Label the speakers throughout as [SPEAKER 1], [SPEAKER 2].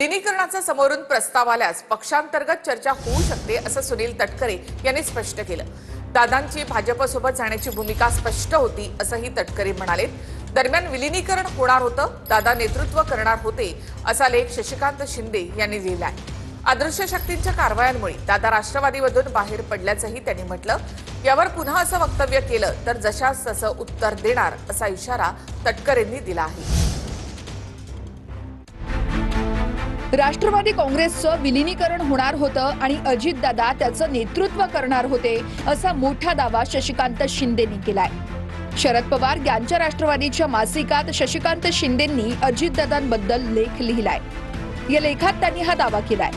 [SPEAKER 1] विलीनीकरणाचा समोरून प्रस्ताव आल्यास पक्षांतर्गत चर्चा होऊ शकते असं सुनील तटकरे यांनी स्पष्ट केलं। दादांची भाजपसोबत जाण्याची भूमिका स्पष्ट होती असंही तटकरे म्हणाले। दरम्यान विलीनीकरण होणार होतं, दादा नेतृत्व करणार होते असा लेख शशिकांत शिंदे यांनी लिहिलाय। अदृश्य शक्तींच्या कारवायांमुळे दादा राष्ट्रवादीमधून बाहेर पडल्याचंही त्यांनी म्हटलं। यावर पुन्हा असं वक्तव्य केलं तर जशास तसं उत्तर देणार असा इशारा तटकरेंनी दिला आहे।
[SPEAKER 2] राष्ट्रवादी काँग्रेसचं विलीनीकरण होणार होतं आणि अजितदादा त्याचं नेतृत्व करणार होते असा मोठा दावा शशिकांत शिंदेंनी केलाय। शरद पवार यांच्या राष्ट्रवादीच्या मासिकात शशिकांत शिंदेंनी अजितदादांबद्दल लेख लिहिलाय। या लेखात त्यांनी हा दावा केलाय।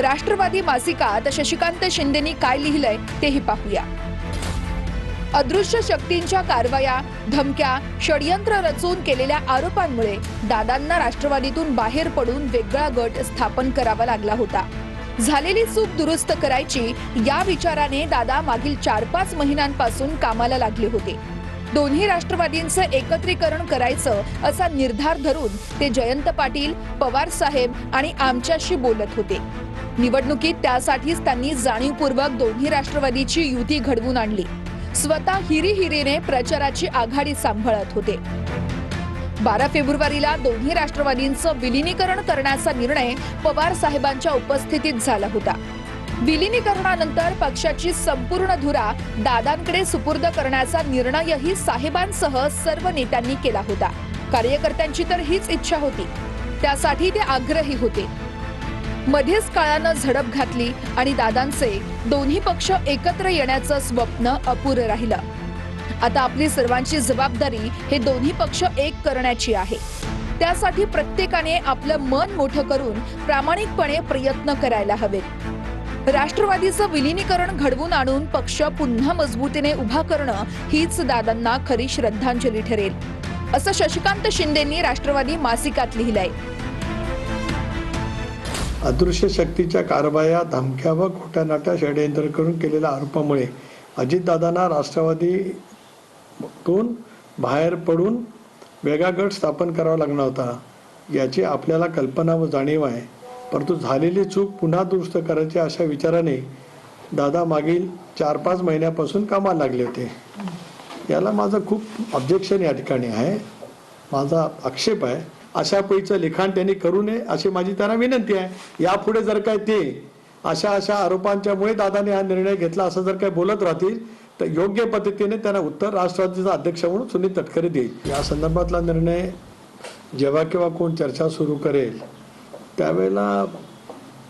[SPEAKER 2] राष्ट्रवादी मासिकात शशिकांत शिंदेंनी काय लिहिलंय तेही पाहूया। अदृश्य शक्तींच्या कारवाया, धमक्या, षडयंत्र रचून केलेल्या आरोपांमुळे दादांना राष्ट्रवादीतून बाहेर पडून वेगळा गट स्थापन करावा लागला होता। झालेली चूक दुरुस्त करायची या विचाराने दादा मागील 4-5 महिन्यांपासून कामाला लागले होते। दोन्ही राष्ट्रवादींचं एकत्रीकरण करायचं असा निर्धार धरून ते जयंत पाटील, पवार साहेब आणि आमच्याशी बोलत होते। निवडणुकीत त्यासाठीच त्यांनी जाणीवपूर्वक दोन्ही राष्ट्रवादीची युती घडवून आणली। स्वतः हिरीने प्रचाराची आघाडी सांभाळत होते। 12 फेब्रुवारीला दोन्ही राष्ट्रवादींचं विलीनीकरण करण्याचा निर्णय पवार साहेबांच्या उपस्थितीत झाला होता। विलीनीकरणानंतर पक्षाची संपूर्ण धुरा दादांकडे सुपूर्द करण्याचा निर्णयही साहेबांसह सर्व नेत्यांनी केला होता। कार्यकर्त्यांची तर हीच इच्छा होती, त्यासाठी ते आग्रही होते। मध्येच काळानं झडप घातली आणि दादांचे दोन्ही पक्ष एकत्र येण्याचं स्वप्न अपुरं राहिलं। आता आपली सर्वांची जबाबदारी हे दोन्ही पक्ष एक करण्याची आहे। त्यासाठी प्रत्येकाने आपलं मन मोठं करून प्रामाणिकपणे प्रयत्न करायला हवेत। राष्ट्रवादीचं विलीनीकरण घडवून आणून पक्ष पुन्हा मजबूतीने उभा करणं हीच दादांना खरी श्रद्धांजली ठरेल, असं शशिकांत शिंदेंनी राष्ट्रवादी मासिकात लिहिलंय।
[SPEAKER 3] अदृश्य शक्तीच्या कारवाया, धमक्या व खोट्या नाट्या षडयंत्र करून केलेल्या आरोपामुळे अजितदादांना राष्ट्रवादीतून बाहेर पडून वेगळा गट स्थापन करावा लागला होता। याची आपल्याला कल्पना व जाणीव आहे, परंतु झालेली चूक पुन्हा दुरुस्त करायची अशा विचाराने दादा मागील 4-5 महिन्यापासून कामाला लागले होते। याला माझं खूप ऑब्जेक्शन या ठिकाणी आहे, माझा आक्षेप आहे। अशा पैचं लिखाण त्यांनी करू नये अशी माझी त्यांना विनंती आहे। यापुढे जर काय ते अशा आरोपांच्यामुळे दादाने हा निर्णय घेतला असं जर काय बोलत राहतील तर योग्य पद्धतीने त्यांना उत्तर राष्ट्रवादीचा अध्यक्ष म्हणून सुनील तटकरे देईल। या संदर्भातला निर्णय जेव्हा केव्हा कोण चर्चा सुरू करेल त्यावेळेला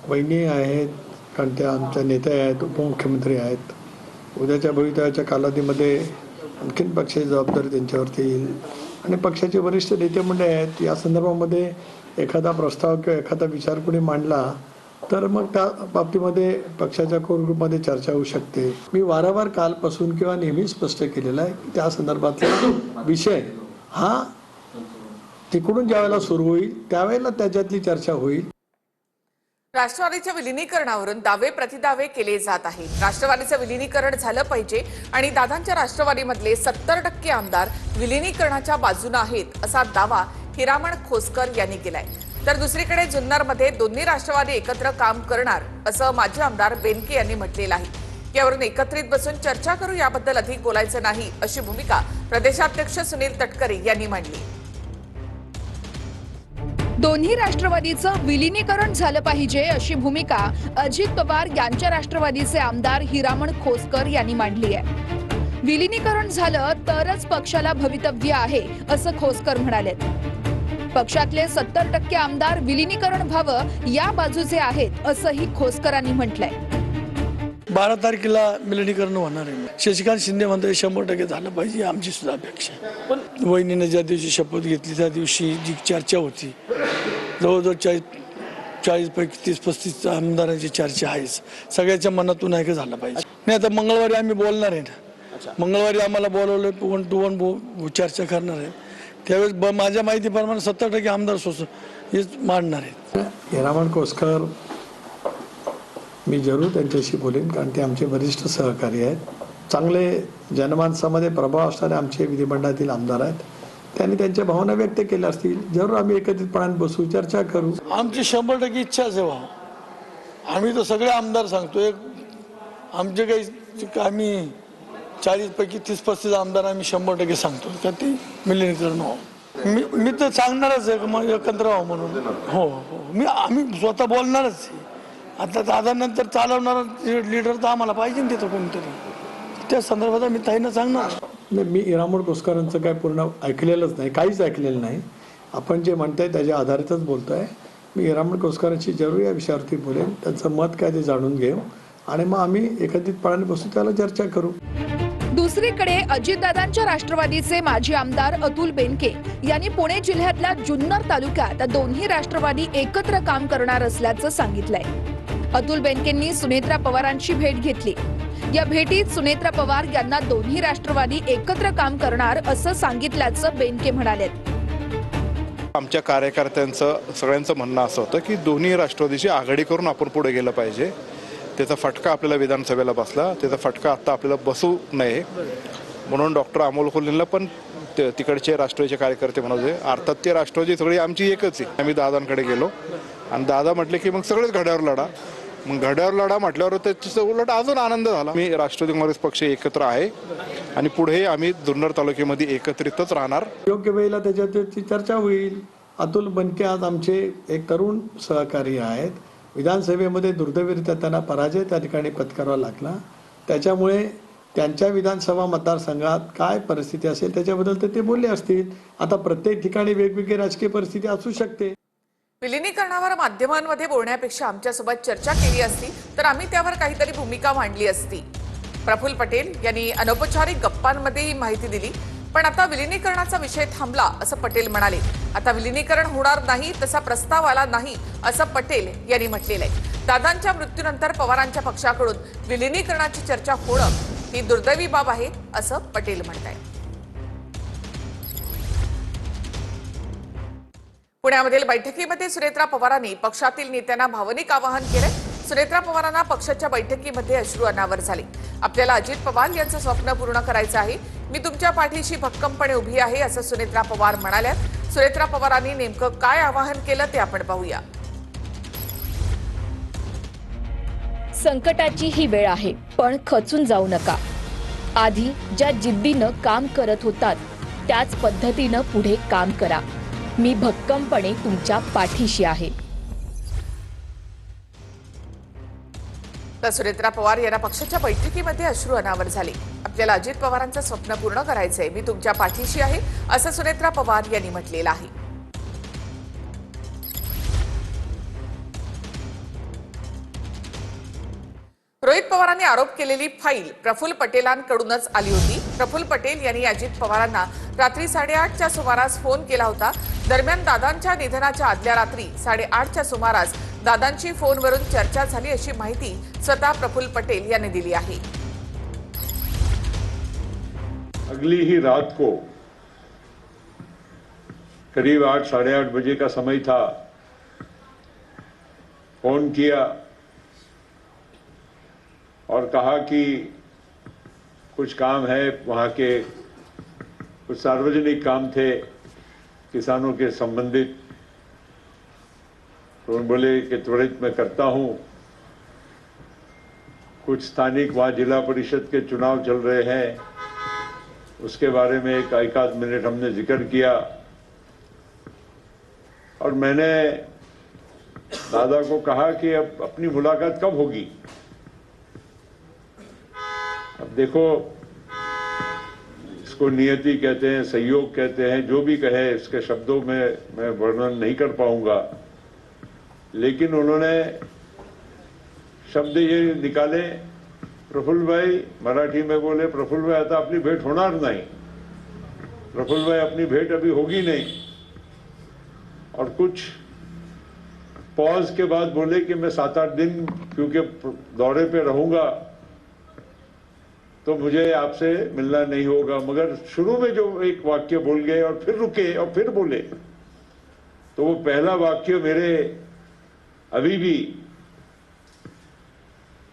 [SPEAKER 3] वहिनी आहेत, कारण त्या आमच्या नेते आहेत, उपमुख्यमंत्री आहेत। उद्याच्या भवितव्याच्या कालावधीमध्ये आणखीन पक्षाची जबाबदारी त्यांच्यावरती येईल आणि पक्षाचे वरिष्ठ नेते मंडळी आहेत। या संदर्भामध्ये एखादा प्रस्ताव किंवा एखादा विचार कोणी मांडला तर मग त्या बाबतीमध्ये पक्षाच्या कोर ग्रुपमध्ये चर्चा होऊ शकते। मी वारंवार कालपासून किंवा नेहमी स्पष्ट केलेलं आहे की त्या संदर्भातला विषय हा तिकडून ज्यावेळेला सुरू होईल त्यावेळेला त्याच्यातली चर्चा होईल।
[SPEAKER 1] राष्ट्रवादीच्या विलीनीकरणावरून दावे प्रतिदावे केले जात आहेत। राष्ट्रवादीचं विलीनीकरण झालं पाहिजे आणि दादांच्या राष्ट्रवादीमधले 70% आमदार विलीनीकरणाच्या बाजूने आहेत असा दावा हिरामण खोसकर यांनी केलाय। तर दुसरीकडे जुन्नरमध्ये दोन्ही राष्ट्रवादी एकत्र काम करणार असं माजी आमदार बेनके यांनी म्हटलेलं आहे। यावरून एकत्रित बसून चर्चा करू, याबद्दल अधिक बोलायचं नाही अशी भूमिका प्रदेशाध्यक्ष सुनील तटकरे यांनी मांडली।
[SPEAKER 2] दोन्ही राष्ट्रवादीचं विलीनीकरण झालं पाहिजे अशी भूमिका अजित पवार यांच्या राष्ट्रवादीचे आमदार हिरामण खोसकर यांनी मांडली आहे। विलीनीकरण झालं तरच पक्षाला भवितव्य आहे असं खोसकर म्हणाले। पक्षातले 70% आमदार विलीनीकरण व्हावं या बाजूचे आहेत असंही खोसकरांनी म्हटलंय।
[SPEAKER 4] 12 तारखेला विलीनीकरण होणार आहे। शशिकांत शिंदे म्हणतात 100% झालं पाहिजे, आमची सुद्धा अपेक्षा आहे। पण वहिनीने ज्या दिवशी शपथ घेतली त्या दिवशी जी चर्चा होती जवळजवळ 40 पैकी 30-35 आमदारांची चर्चा आहेच। सगळ्याच्या मनातून आहे की झालं पाहिजे। नाही आता मंगळवारी आम्ही बोलणार आहे ना, मंगळवारी आम्हाला बोलवलं 1 to 1 चर्चा करणार आहे। त्यावेळेस माझ्या माहितीप्रमाणे 70% आमदार हेच मांडणार आहेत।
[SPEAKER 3] हिरामण खोसकर मी जरूर त्यांच्याशी बोलेन, कारण ते आमचे वरिष्ठ सहकारी आहेत, चांगले जनमानसामध्ये प्रभाव असणारे आमचे विधिमंडळातील आमदार आहेत। त्यांनी त्यांच्या भावना व्यक्त केल्या असतील. जरूर आम्ही एकत्रितपणाने बसू, चर्चा करू.
[SPEAKER 4] आमची 100% इच्छाच आहे व्हा. आम्ही तर सगळे आमदार सांगतोय, आमचे काही आम्ही 40 पैकी 30-35 आमदार आम्ही 100% सांगतो का ते विलिनीकरण व्हावं. मी तर सांगणारच आहे मग एकत्र व्हावं म्हणून. हो हो आम्ही स्वतः बोलणारच आहे. आता दादानंतर चालवणारा लीडर तर आम्हाला पाहिजे ना तिथं कोणतरी. त्या संदर्भात आम्ही ताईंना सांगणार.
[SPEAKER 3] नाही, मी हिरामण कोसकरांचं काय पूर्ण ऐकलेलंच नाही, काहीच ऐकलेलं नाही. आपण जे म्हणताय त्याच्या आधारितच बोलतोय. मी हिरामण कोसकरांची जरूर या विषयावरती बोलेन, त्यांचं मत काय ते जाणून घेऊ आणि मग आम्ही एकत्रितपणाने बसू, त्याला चर्चा करू.
[SPEAKER 2] दुसरीकडे अजितदादांच्या राष्ट्रवादीचे माजी आमदार अतुल बेनके यांनी पुणे जिल्ह्यातल्या जुन्नर तालुक्यात दोन्ही राष्ट्रवादी एकत्र काम करणार असल्याचं सांगितलंय. अतुल बेनकेंनी सुनेत्रा पवारांची भेट घेतली. या भेटीत सुनेत्रा पवार यांना दोन्ही राष्ट्रवादी एकत्र काम करणार असं सांगितल्याचं बेनके म्हणाले.
[SPEAKER 5] आमच्या कार्यकर्त्यांचं सगळ्यांचं म्हणणं असं होतं की दोन्ही राष्ट्रवादीची आघाडी करून आपण पुढे गेलं पाहिजे. त्याचा फटका आपल्याला विधानसभेला बसला, त्याचा फटका आता आपल्याला बसू नये म्हणून डॉक्टर अमोल कोल्हेंना पण तिकडचे राष्ट्रवादीचे कार्यकर्ते म्हणत होते. अर्थात ते राष्ट्रवादी सगळी आमची एकच आहे. आम्ही दादांकडे गेलो आणि दादा म्हटले की मग सगळेच घड्यावर लढा. मग घड्यावर लढा म्हटल्यावर त्याचा उलट अजून आनंद झाला. मी राष्ट्रवादी काँग्रेस पक्ष एकत्र आहे आणि पुढे आम्ही जुन्नर तालुक्यामध्ये एकत्रितच राहणार.
[SPEAKER 3] योग्य वेळेला त्याच्यावरती चर्चा होईल. अतुल बेनके आज आमचे एक तरुण सहकारी आहेत. विधानसभेमध्ये दुर्दैवरित्या त्यांना पराजय त्या ठिकाणी पत्करावा लागला. त्याच्यामुळे त्यांच्या विधानसभा मतदारसंघात काय परिस्थिती असेल त्याच्याबद्दल तर ते बोलले असतील. आता प्रत्येक ठिकाणी वेगवेगळी राजकीय परिस्थिती असू शकते.
[SPEAKER 1] विलिनीकरणावर माध्यमांमध्ये बोलण्यापेक्षा आमच्यासोबत चर्चा केली असती तर आम्ही त्यावर काहीतरी भूमिका मांडली असती. प्रफुल्ल पटेल यांनी अनौपचारिक गप्पांमध्ये ही माहिती दिली. पण आता विलिनीकरणाचा विषय थांबला असं पटेल म्हणाले. आता विलिनीकरण होणार नाही, तसा प्रस्ताव आला नाही असं पटेल यांनी म्हटलेलं आहे. दादांच्या मृत्यूनंतर पवारांच्या पक्षाकडून विलिनीकरणाची चर्चा होणं ही दुर्दैवी बाब आहे असं पटेल म्हणतायत. पुण्यामधील बैठकीमध्ये सुनेत्रा पवारांनी पक्षातील नेत्यांना भावनिक आवाहन केले. सुनेत्रा पवारांना पक्षाच्या बैठकीमध्ये अश्रू अनावर झाले. आपल्याला अजित पवार यांचं स्वप्न पूर्ण करायचं आहे. मी तुमच्या पाठीशी भक्कमपणे उभी आहे असं सुनेत्रा पवार म्हणाल्या. सुनेत्रा पवारांनी नेमकं काय आवाहन केलं ते आपण पाहूया.
[SPEAKER 6] संकटाची ही वेळ आहे, पण खचून जाऊ नका. आधी ज्या जिद्दीनं काम करत होतात त्याच पद्धतीनं पुढे काम करा. मी भक्कमपणे तुमच्या पाठीशी आहे.
[SPEAKER 1] तर सुनेत्रा पवार यांना पक्षाच्या बैठकीमध्ये अश्रू अनावर झाले. आपल्याला अजित पवारांचं स्वप्न पूर्ण करायचंय. मी तुमच्या पाठीशी आहे असं सुनेत्रा पवार यांनी म्हटलेलं आहे. रोहित पवारांनी आरोप केलेली फाईल प्रफुल्ल पटेलांकडूनच आली होती. प्रफुल्ल पटेल यांनी अजित पवारांना रात्री 8:30च्या सुमारास फोन केला होता. दरम्यान दादांच्या निधनाच्या आदल्या रात्री 8:30च्या सुमारास दादांची फोनवरून चर्चा झाली अशी माहिती स्वतः प्रफुल्ल पटेल यांनी दिली आहे.
[SPEAKER 7] अगली ही रात को करीब 8-8:30 बजे का समय था. फोन किया और कहा कि कुछ काम है, वहाँ के कुछ सार्वजनिक काम थे किसानों के संबंधित. तो उन्होंने बोले कि त्वरित मैं करता हूँ. कुछ स्थानिक वहाँ जिला परिषद के चुनाव चल रहे हैं, उसके बारे में एक आध मिनट हमने जिक्र किया और मैंने दादा को कहा कि अब अपनी मुलाकात कब होगी. अब देखो, इसको नियति कहते हैं, संयोग कहते हैं, जो भी कहे, इसके शब्दों में मैं वर्णन नहीं कर पाऊंगा. लेकिन उन्होंने शब्द ये निकाले, प्रफुल्ल भाई, मराठी में बोले, प्रफुल्ल भाई आता अपनी भेंट होणार नहीं, प्रफुल्ल भाई अपनी भेंट अभी होगी नहीं. और कुछ पॉज के बाद बोले कि मैं 7-8 दिन क्योंकि दौरे पे रहूंगा तो मुझे आपसे मिलना नहीं होगा. मगर शुरू में जो एक वाक्य बोल गए और फिर रुके और फिर बोले, तो वो पहला वाक्य मेरे अभी भी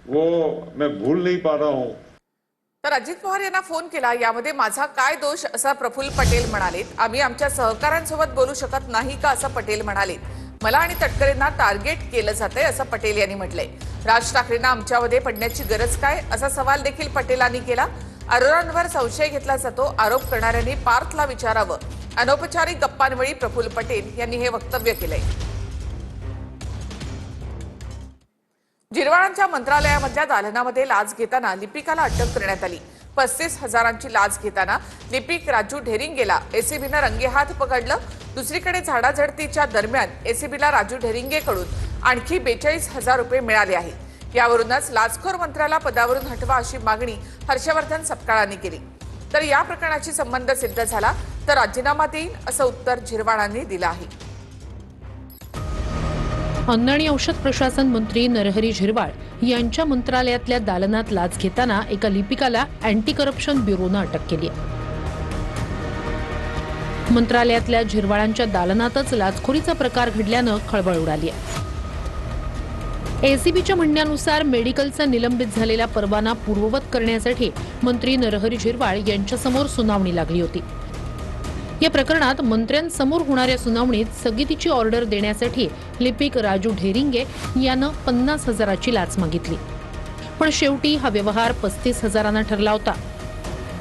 [SPEAKER 7] वो मैं भूल नहीं पा रहा हूं.
[SPEAKER 1] तर अजित पवार यांना फोन केला, यामध्ये माझा काय दोष, असा प्रफुल्ल पटेल म्हणालेत. आम्ही आमच्या सहकाऱ्यांसोबत बोलू शकत नाही का, असं पटेल म्हणालेत. मला आणि तटकरेंना टार्गेट केलं जातंय, असं पटेल यांनी म्हटलंय. राज ठाकरेंना आमच्यामध्ये पडण्याची गरज काय, असा सवाल देखील पटेलांनी केला. अरोरांवर संशय घेतला जातो, आरोप करणाऱ्यांनी पार्थला विचारावं. अनौपचारिक गप्पांवेळी प्रफुल्ल पटेल यांनी हे वक्तव्य केलंय. जिरवाळांच्या मंत्रालयामधल्या दालनामध्ये लाच घेताना लिपिकाला अटक करण्यात आली. 35,000ची लाच घेताना लिपिक राजू ढेरिंगेला एसीबीनं रंगेहात पकडलं. दुसरीकडे झाडाझडतीच्या दरम्यान एसीबीला राजू ढेरिंगेकडून आणखी 42,000 रुपये मिळाले आहेत. यावरूनच लाचखोर मंत्र्याला पदावरून हटवा, अशी मागणी हर्षवर्धन सपकाळांनी केली. तर या प्रकरणाची संबंध सिद्ध झाला तर राजीनामा देईन, असं उत्तर झिरवाळांनी दिलं आहे.
[SPEAKER 8] अन्न आणि औषध प्रशासन मंत्री नरहरी झिरवाळ यांच्या मंत्रालयातल्या दालनात लाच घेताना एका लिपिकाला अँटी करप्शन ब्युरोनं अटक केली आहे. मंत्रालयातल्या झिरवाळांच्या दालनातच लाचखोरीचा प्रकार घडल्यानं खळबळ उडाली आहे. एसीबीच्या म्हणण्यानुसार मेडिकलचा निलंबित झालेला परवाना पूर्ववत करण्यासाठी मंत्री नरहरी झिरवाळ यांच्यासमोर सुनावणी लागली होती. या प्रकरणात मंत्र्यांसमोर होणाऱ्या सुनावणीत स्थगितीची ऑर्डर देण्यासाठी लिपिक राजू ढेरिंगे यानं 50,000ची लाच मागितली. पण शेवटी हा व्यवहार 35,000 ठरला होता.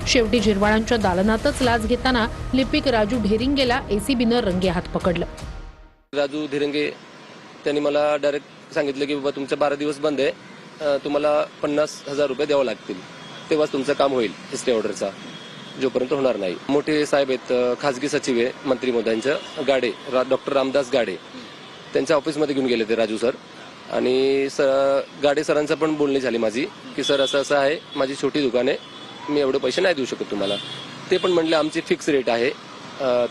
[SPEAKER 8] शेवटी झिरवाळांच्या दालनातच लाच घेताना लिपिक राजू ढेरिंगेला एसीबीनं रंगेहात पकडलं.
[SPEAKER 9] राजू ढेरिंगे त्यांनी मला डायरेक्ट सांगितलं की बाबा तुमचे 12 दिवस बंद आहे, तुम्हाला 50,000 रुपये द्यावं लागतील, तेव्हाच तुमचं काम होईल स्टे ऑर्डरचा, जोपर्यंत होणार नाही. मोठे साहेब आहेत, खासगी सचिव आहे मंत्री महोदयांचं, गाडे डॉक्टर रामदास गाडे, त्यांच्या ऑफिसमध्ये घेऊन गेले ते राजू सर. आणि गाडे सरांचं पण बोलणी झाली माझी की सर असं असं आहे, माझी छोटी दुकान आहे, मी एवढे पैसे नाही देऊ शकत तुम्हाला. ते पण म्हणले आमची फिक्स रेट आहे,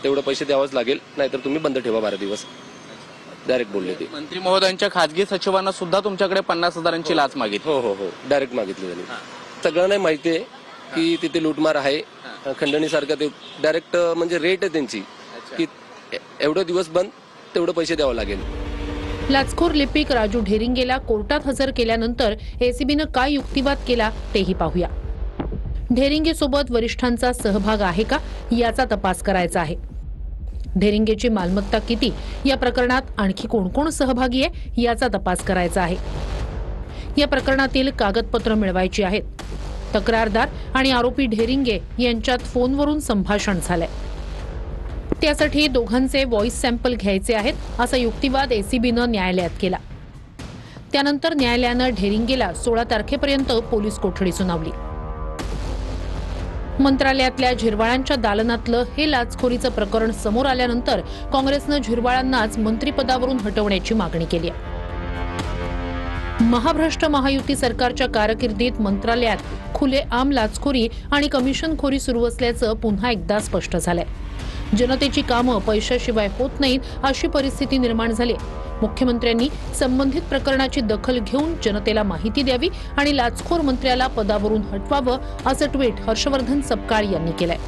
[SPEAKER 9] तेवढे पैसे द्यावंच लागेल, नाहीतर तुम्ही बंद ठेवा 12 दिवस. डायरेक्ट बोलले ते.
[SPEAKER 10] मंत्री महोदयांच्या खासगी सचिवांना सुद्धा तुमच्याकडे 50,000ची लाच मागितली?
[SPEAKER 9] हो, डायरेक्ट मागितली त्यांनी. सगळ्यांना माहिती आहे की तिथे लूटमार आहे. खंडणीसारखं ते डायरेक्ट म्हणजे रेट आहे त्यांची की एवढे दिवस बंद, तेवढे पैसे द्यावं लागेल.
[SPEAKER 8] लाचखोर लिपिक राजू ढेरिंगेला कोर्टात हजर केल्यानंतर एसीबीनं काय युक्तिवाद केला तेही पाहूया. ढेरिंगेसोबत वरिष्ठांचा सहभाग आहे का, याचा तपास करायचा आहे. ढेरिंगेची मालमत्ता किती, या प्रकरणात आणखी कोण कोण सहभागी आहे, याचा तपास करायचा आहे. या प्रकरणातील कागदपत्र मिळवायची आहेत. तक्रारदार आणि आरोपी ढेरिंगे यांच्यात फोनवरून संभाषण झालंय. त्यासाठी दोघांचे व्हॉइस सॅम्पल घ्यायचे आहेत, असा युक्तिवाद एसीबीनं न्यायालयात केला. त्यानंतर न्यायालयानं ढेरिंगेला 16 तारखेपर्यंत पोलीस कोठडी सुनावली. मंत्रालयातल्या झिरवाळांच्या दालनातलं हे लाचखोरीचं प्रकरण समोर आल्यानंतर काँग्रेसनं झिरवाळांनाच मंत्रिपदावरून हटवण्याची मागणी केली आहे. महाभ्रष्ट महायुती सरकारच्या कारकिर्दीत मंत्रालयात खुलेआम लाचखोरी आणि कमिशनखोरी सुरू असल्याचं पुन्हा एकदा स्पष्ट झालंय. जनतेची कामं पैशाशिवाय होत नाहीत, अशी परिस्थिती निर्माण झाली. मुख्यमंत्र्यांनी संबंधित प्रकरणाची दखल घेऊन जनतेला माहिती द्यावी आणि लाचखोर मंत्र्याला पदावरून हटवावं, असं ट्विट हर्षवर्धन सपकाळ यांनी केलंय.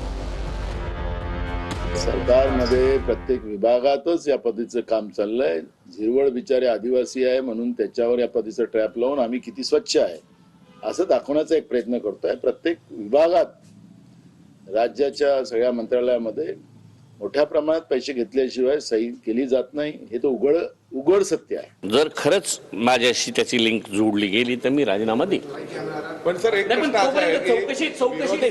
[SPEAKER 11] सरकारमध्ये प्रत्येक विभागातच या पद्धतीचं काम चाललंय. झिरवळ बिचारे आदिवासी आहे म्हणून त्याच्यावर या पद्धतीचं ट्रॅप लावून आम्ही किती स्वच्छ आहे असं दाखवण्याचा एक प्रयत्न करतोय. प्रत्येक विभागात राज्याच्या सगळ्या मंत्रालयामध्ये मोठ्या प्रमाणात पैसे घेतल्याशिवाय सही केली जात नाही, हे तर उघड सत्य आहे.
[SPEAKER 12] जर खरंच माझ्याशी त्याची लिंक जोडली गेली तर मी राजीनामा देईन.
[SPEAKER 5] पण सर एक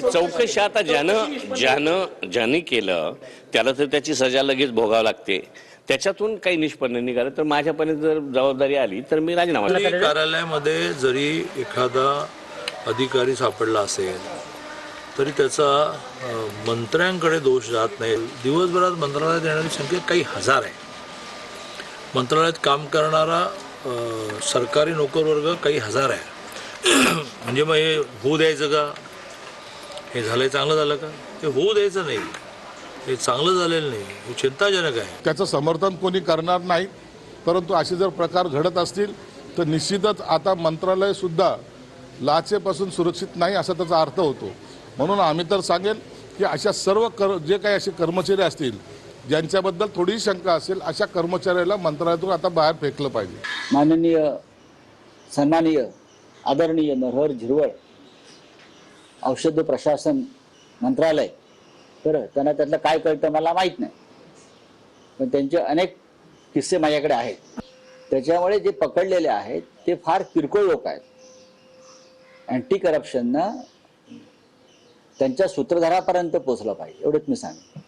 [SPEAKER 12] चौकशी आता ज्यानं केलं त्याला तर त्याची सजा लगेच भोगावं लागते. त्याच्यातून काही निष्पन्न निघालं तर माझ्यापर्यंत जर जबाबदारी आली तर मी राजीनामा देईन.
[SPEAKER 13] कार्यालयामध्ये जरी एखादा अधिकारी सापडला असेल तरी त्याचा मंत्र्यांकडे दोष जात नाही. दिवसभरात मंत्रालयात येणारी संख्या काही हजार आहे. मंत्रालयात काम करणारा सरकारी नोकरवर्ग काही हजार आहे. म्हणजे मग हे होऊ द्यायचं का? हे झालंय चांगलं झालं का? हे होऊ द्यायचं नाही, हे चांगलं झालेलं नाही, हे चिंताजनक आहे.
[SPEAKER 14] त्याचं समर्थन कोणी करणार नाही, परंतु असे जर प्रकार घडत असतील तर निश्चितच आता मंत्रालय सुद्धा लाचेपासून सुरक्षित नाही असा त्याचा अर्थ होतो. म्हणून आम्ही तर सांगेल की अशा सर्व जे काही असे कर्मचारी असतील ज्यांच्याबद्दल थोडी शंका असेल अशा कर्मचाऱ्याला मंत्रालयातून आता बाहेर फेकलं पाहिजे.
[SPEAKER 15] माननीय सन्माननीय आदरणीय नरहर झिरवळ औषध प्रशासन मंत्रालय, बरं त्यांना त्यातलं काय कळतं मला माहीत नाही, पण त्यांचे अनेक किस्से माझ्याकडे आहेत. त्याच्यामुळे जे पकडलेले आहेत ते फार किरकोळ लोक आहेत. अँटी करप्शननं त्यांच्या सूत्रधारापर्यंत पोहोचलं पाहिजे, एवढंच मी सांगेन.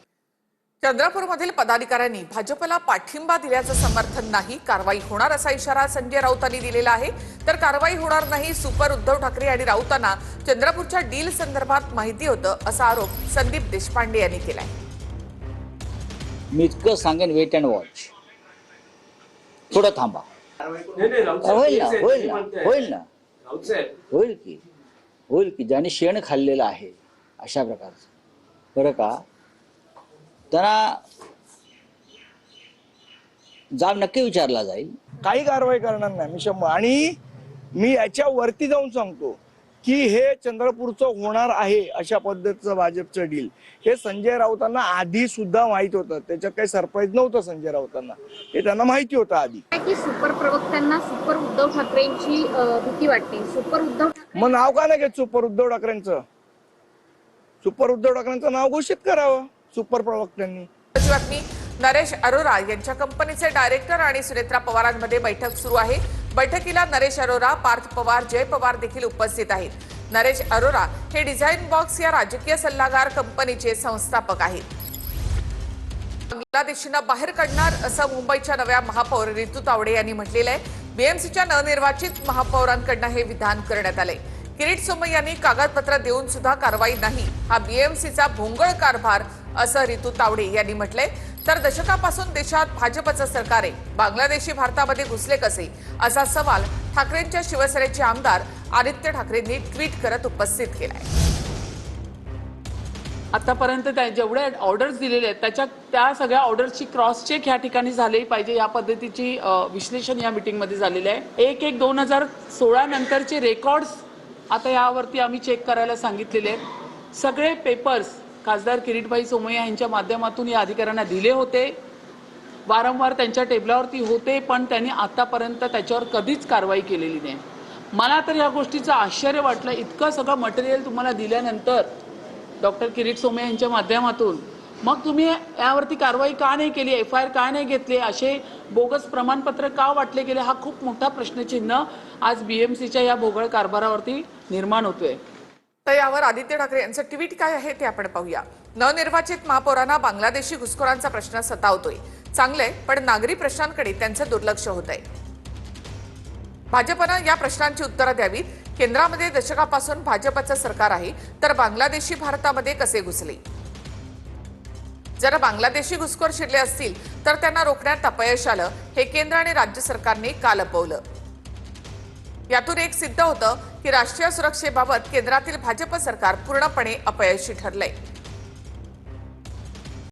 [SPEAKER 1] चंद्रपूरमधील पदाधिकाऱ्यांनी भाजपला पाठिंबा दिल्याचं समर्थन नाही, कारवाई होणार असा इशारा संजय राऊतांनी दिलेला आहे. तर कारवाई होणार नाही, सुपर उद्धव ठाकरे आणि राऊतांना चंद्रपूरच्या डील संदर्भात माहिती होतं असा आरोप संदीप देशपांडे यांनी केलाय.
[SPEAKER 15] मी इतकं सांगेन, वेट अँड वॉच, थोडं थांबा. होईल ना, होईल ना, होईल ना, होईल की ज्याने शेण खाल्लेलं आहे अशा प्रकारचं, बरं का, त्यांना जाब नक्की विचारला जाईल.
[SPEAKER 16] काही कारवाई करणार नाही मी शंभर. आणि मी याच्या वरती जाऊन सांगतो की हे चंद्रपूरचं होणार आहे अशा पद्धतीचं भाजपचं डील हे संजय राऊतांना आधी सुद्धा माहित होतं. त्याच्यात काही सरप्राईज नव्हतं संजय राऊतांना, हे त्यांना माहिती होतं आधी.
[SPEAKER 17] की सुपर प्रवक्त्यांना सुपर उद्धव ठाकरेंची भीती वाटते. सुपर उद्धव
[SPEAKER 16] मग नाव का नाही घेत सुपर उद्धव ठाकरेंचं? सुपर उद्धव ठाकरेंचं नाव घोषित करावं सुपर प्रवक्त्यांनी.
[SPEAKER 1] अशी बातमी. नरेश अरोरा यांच्या कंपनीचे डायरेक्टर आणि सुनेत्रा पवारांमध्ये बैठक सुरू आहे. बैठकीला नरेश अरोरा, पार्थ पवार, जय पवार देखील उपस्थित आहेत. नरेश अरोरा हे डिझाईन बॉक्स या राजकीय सल्लागार कंपनीचे संस्थापक आहेत. बांगलादेशींना बाहेर काढणार असं मुंबईच्या नव्या महापौर रितू तावडे यांनी म्हटलेलं आहे. बीएमसीच्या नवनिर्वाचित महापौरांकडून हे विधान करण्यात आलंय. किरीट सोमय्या यांनी कागदपत्र देऊन सुद्धा कारवाई नाही, हा बीएमसीचा भोंगळ कारभार असं रितू तावडे यांनी म्हटलंय. तर दशकापासून देशात भाजपचं सरकार आहे, बांगलादेशी भारतामध्ये घुसले कसे असा सवाल ठाकरेंच्या शिवसेनेचे आमदार आदित्य ठाकरेंनी ट्विट करत उपस्थित केलाय.
[SPEAKER 18] आतापर्यंत जेवढे ऑर्डर्स दिलेले आहेत त्या सगळ्या ऑर्डर्सची क्रॉस चेक या ठिकाणी झाली पाहिजे, या पद्धतीची विश्लेषण या मीटिंगमध्ये झालेलं आहे. 1/1/2016 नंतरचे रेकॉर्ड्स आता यावरती आम्ही चेक करायला सांगितलेले आहेत. सगळे पेपर्स खासदार किरीटभाई सोमय्या यांच्या माध्यमातून या अधिकाऱ्यांना दिले होते, वारंवार त्यांच्या टेबलावरती होते, पण त्यांनी आतापर्यंत त्याच्यावर कधीच कारवाई केलेली नाही. मला तर या गोष्टीचं आश्चर्य वाटलं, इतकं सगळं मटेरियल तुम्हाला दिल्यानंतर डॉक्टर किरीट सोमय्या यांच्या माध्यमातून मग तुम्ही यावरती कारवाई का नाही केली, FIR का नाही घेतले, असे बोगस प्रमाणपत्र का वाटले गेले, हा खूप मोठा प्रश्नचिन्ह आज BMCच्या या भोगळ कारभारावरती निर्माण होतोय.
[SPEAKER 1] तर यावर आदित्य ठाकरे यांचं ट्विट काय आहे ते आपण पाहूया. नवनिर्वाचित महापौरांना बांगलादेशी घुसखोरांचा प्रश्न सतावतोय. चांगलंय, पण नागरी प्रश्नांकडे त्यांचं दुर्लक्ष होत आहे. भाजपनं या प्रश्नांची उत्तरं द्यावीत. केंद्रामध्ये दशकापासून भाजपचं सरकार आहे, तर बांगलादेशी भारतामध्ये कसे घुसले? जर बांगलादेशी घुसखोर शिरले असतील तर त्यांना रोखण्यात अपयश आलं, हे केंद्र आणि राज्य सरकारने का लपवलं? यातून एक सिद्ध होतं की राष्ट्रीय सुरक्षेबाबत केंद्रातील भाजप सरकार पूर्णपणे अपयशी ठरलंय.